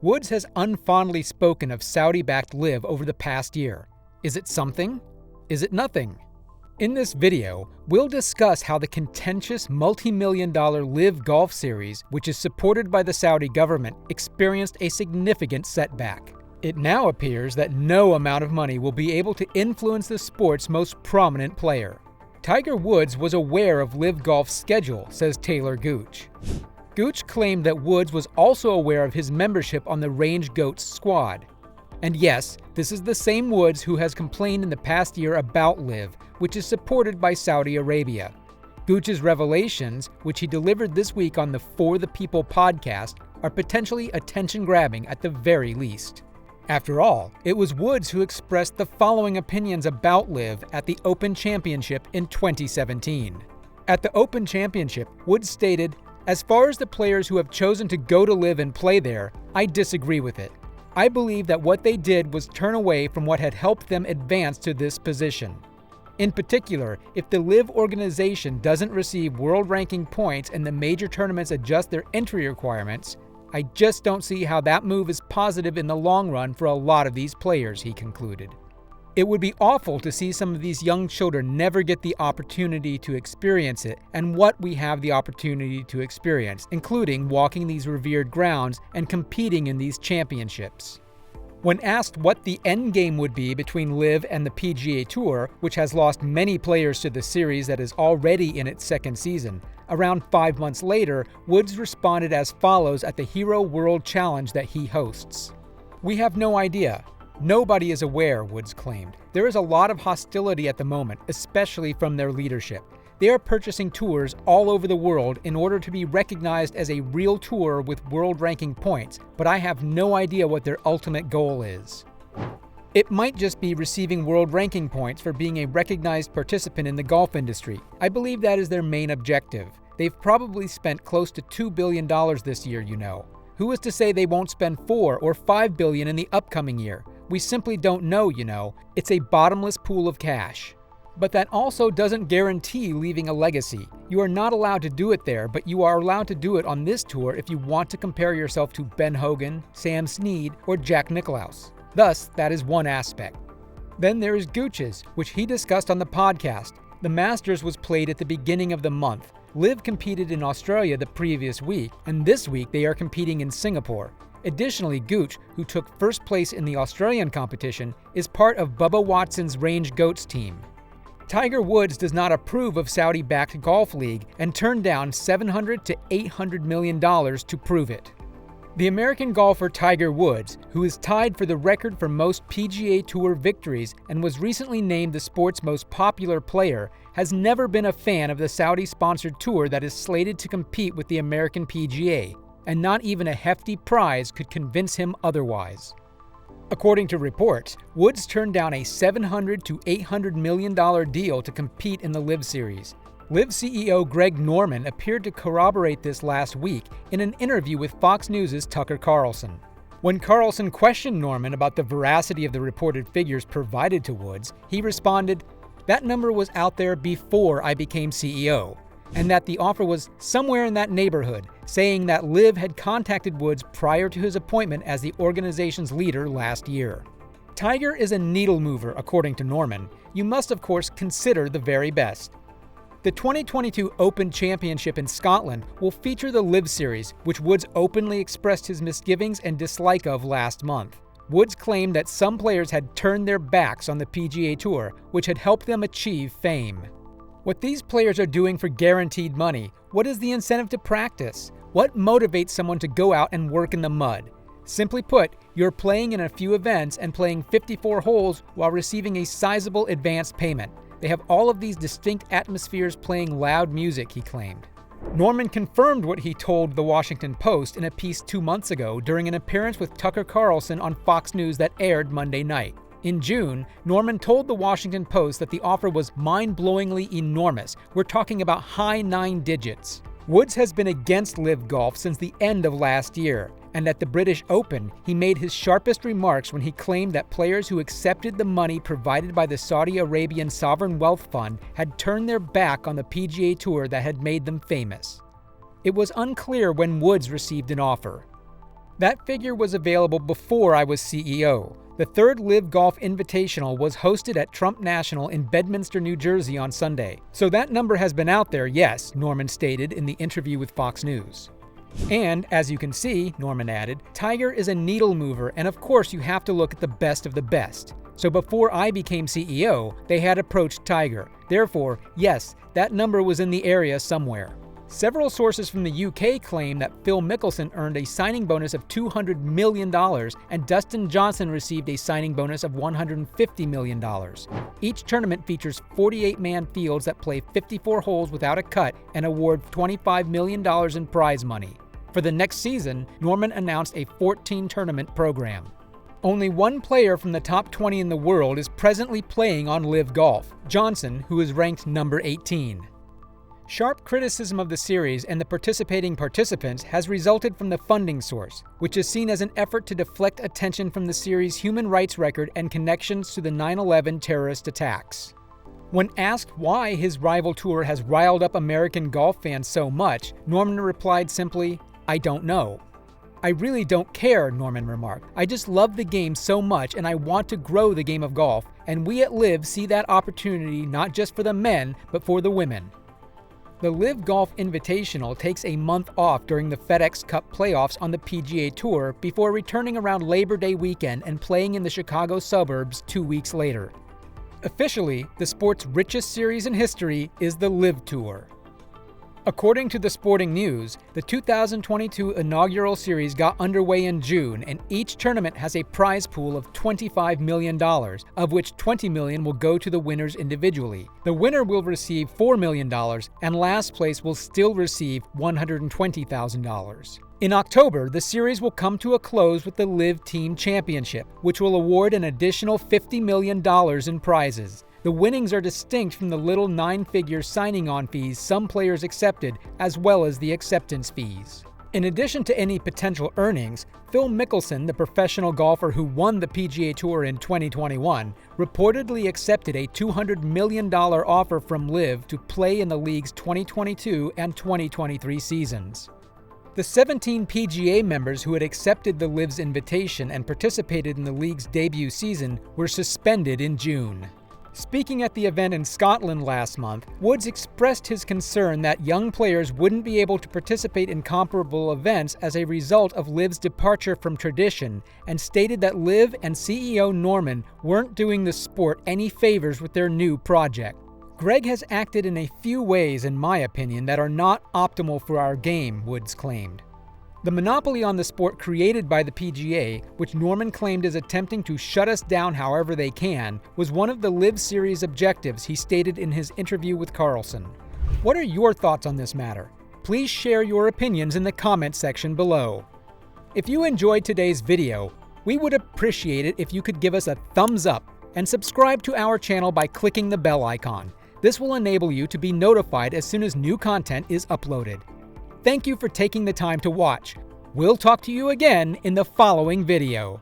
Woods has unfondly spoken of Saudi-backed LIV over the past year. Is it something? Is it nothing? In this video, we'll discuss how the contentious multi-million-dollar LIV Golf Series, which is supported by the Saudi government, experienced a significant setback. It now appears that no amount of money will be able to influence the sport's most prominent player. Tiger Woods was aware of LIV Golf's schedule, says Taylor Gooch. Gooch claimed that Woods was also aware of his membership on the Range Goats squad. And yes, this is the same Woods who has complained in the past year about LIV, which is supported by Saudi Arabia. Gooch's revelations, which he delivered this week on the For the People podcast, are potentially attention-grabbing at the very least. After all, it was Woods who expressed the following opinions about LIV at the Open Championship in 2017. At the Open Championship, Woods stated, "As far as the players who have chosen to go to LIV and play there, I disagree with it. I believe that what they did was turn away from what had helped them advance to this position. In particular, if the LIV organization doesn't receive world ranking points and the major tournaments adjust their entry requirements, I just don't see how that move is positive in the long run for a lot of these players," he concluded. It would be awful to see some of these young children never get the opportunity to experience it and what we have the opportunity to experience, including walking these revered grounds and competing in these championships. When asked what the end game would be between LIV and the PGA Tour, which has lost many players to the series that is already in its second season, around 5 months later, Woods responded as follows at the Hero World Challenge that he hosts. "We have no idea. Nobody is aware," Woods claimed. "There is a lot of hostility at the moment, especially from their leadership. They are purchasing tours all over the world in order to be recognized as a real tour with world ranking points, but I have no idea what their ultimate goal is. It might just be receiving world ranking points for being a recognized participant in the golf industry. I believe that is their main objective. They've probably spent close to $2 billion this year, you know. Who is to say they won't spend $4 or $5 billion in the upcoming year? We simply don't know, you know. It's a bottomless pool of cash. But that also doesn't guarantee leaving a legacy. You are not allowed to do it there, but you are allowed to do it on this tour if you want to compare yourself to Ben Hogan, Sam Snead, or Jack Nicklaus. Thus, that is one aspect. Then there is Gooch's, which he discussed on the podcast. The Masters was played at the beginning of the month. LIV competed in Australia the previous week, and this week they are competing in Singapore. Additionally, Gooch, who took first place in the Australian competition, is part of Bubba Watson's Range Goats team. Tiger Woods does not approve of Saudi-backed golf league and turned down $700 to $800 million to prove it. The American golfer Tiger Woods, who is tied for the record for most PGA Tour victories and was recently named the sport's most popular player, has never been a fan of the Saudi-sponsored tour that is slated to compete with the American PGA, and not even a hefty prize could convince him otherwise. According to reports, Woods turned down a $700 to $800 million deal to compete in the LIV Series. LIV CEO Greg Norman appeared to corroborate this last week in an interview with Fox News' Tucker Carlson. When Carlson questioned Norman about the veracity of the reported figures provided to Woods, he responded, "That number was out there before I became CEO, and that the offer was somewhere in that neighborhood, saying that LIV had contacted Woods prior to his appointment as the organization's leader last year." Tiger is a needle mover, according to Norman. You must, of course, consider the very best. The 2022 Open Championship in Scotland will feature the LIV Series, which Woods openly expressed his misgivings and dislike of last month. Woods claimed that some players had turned their backs on the PGA Tour, which had helped them achieve fame. What these players are doing for guaranteed money, what is the incentive to practice? What motivates someone to go out and work in the mud? Simply put, you're playing in a few events and playing 54 holes while receiving a sizable advance payment. They have all of these distinct atmospheres playing loud music, he claimed. Norman confirmed what he told The Washington Post in a piece 2 months ago during an appearance with Tucker Carlson on Fox News that aired Monday night. In June, Norman told The Washington Post that the offer was mind-blowingly enormous. We're talking about high 9 digits. Woods has been against LIV Golf since the end of last year, and at the British Open, he made his sharpest remarks when he claimed that players who accepted the money provided by the Saudi Arabian Sovereign Wealth Fund had turned their back on the PGA Tour that had made them famous. It was unclear when Woods received an offer. That figure was available before I was CEO. The third LIV Golf Invitational was hosted at Trump National in Bedminster, New Jersey on Sunday. So that number has been out there, yes, Norman stated in the interview with Fox News. And, as you can see, Norman added, Tiger is a needle mover, and of course you have to look at the best of the best. So before I became CEO, they had approached Tiger. Therefore, yes, that number was in the area somewhere. Several sources from the UK claim that Phil Mickelson earned a signing bonus of $200 million and Dustin Johnson received a signing bonus of $150 million. Each tournament features 48-man fields that play 54 holes without a cut and award $25 million in prize money. For the next season, Norman announced a 14-tournament program. Only one player from the top 20 in the world is presently playing on LIV Golf, Johnson, who is ranked number 18. Sharp criticism of the series and the participating participants has resulted from the funding source, which is seen as an effort to deflect attention from the series' human rights record and connections to the 9/11 terrorist attacks. When asked why his rival tour has riled up American golf fans so much, Norman replied simply, "I don't know." "I really don't care," Norman remarked. "I just love the game so much and I want to grow the game of golf, and we at LIV see that opportunity not just for the men, but for the women." The LIV Golf Invitational takes a month off during the FedEx Cup playoffs on the PGA Tour before returning around Labor Day weekend and playing in the Chicago suburbs 2 weeks later. Officially, the sport's richest series in history is the LIV Tour. According to the Sporting News, the 2022 inaugural series got underway in June, and each tournament has a prize pool of $25 million, of which $20 million will go to the winners individually. The winner will receive $4 million, and last place will still receive $120,000. In October, the series will come to a close with the LIV Team Championship, which will award an additional $50 million in prizes. The winnings are distinct from the little 9-figure signing-on fees some players accepted, as well as the acceptance fees. In addition to any potential earnings, Phil Mickelson, the professional golfer who won the PGA Tour in 2021, reportedly accepted a $200 million offer from LIV to play in the league's 2022 and 2023 seasons. The 17 PGA members who had accepted the LIV's invitation and participated in the league's debut season were suspended in June. Speaking at the event in Scotland last month, Woods expressed his concern that young players wouldn't be able to participate in comparable events as a result of LIV's departure from tradition, and stated that LIV and CEO Norman weren't doing the sport any favors with their new project. "Greg has acted in a few ways, in my opinion, that are not optimal for our game," Woods claimed. The monopoly on the sport created by the PGA, which Norman claimed is attempting to shut us down however they can, was one of the LIV Series' objectives, he stated in his interview with Carlson. What are your thoughts on this matter? Please share your opinions in the comment section below. If you enjoyed today's video, we would appreciate it if you could give us a thumbs up and subscribe to our channel by clicking the bell icon. This will enable you to be notified as soon as new content is uploaded. Thank you for taking the time to watch. We'll talk to you again in the following video.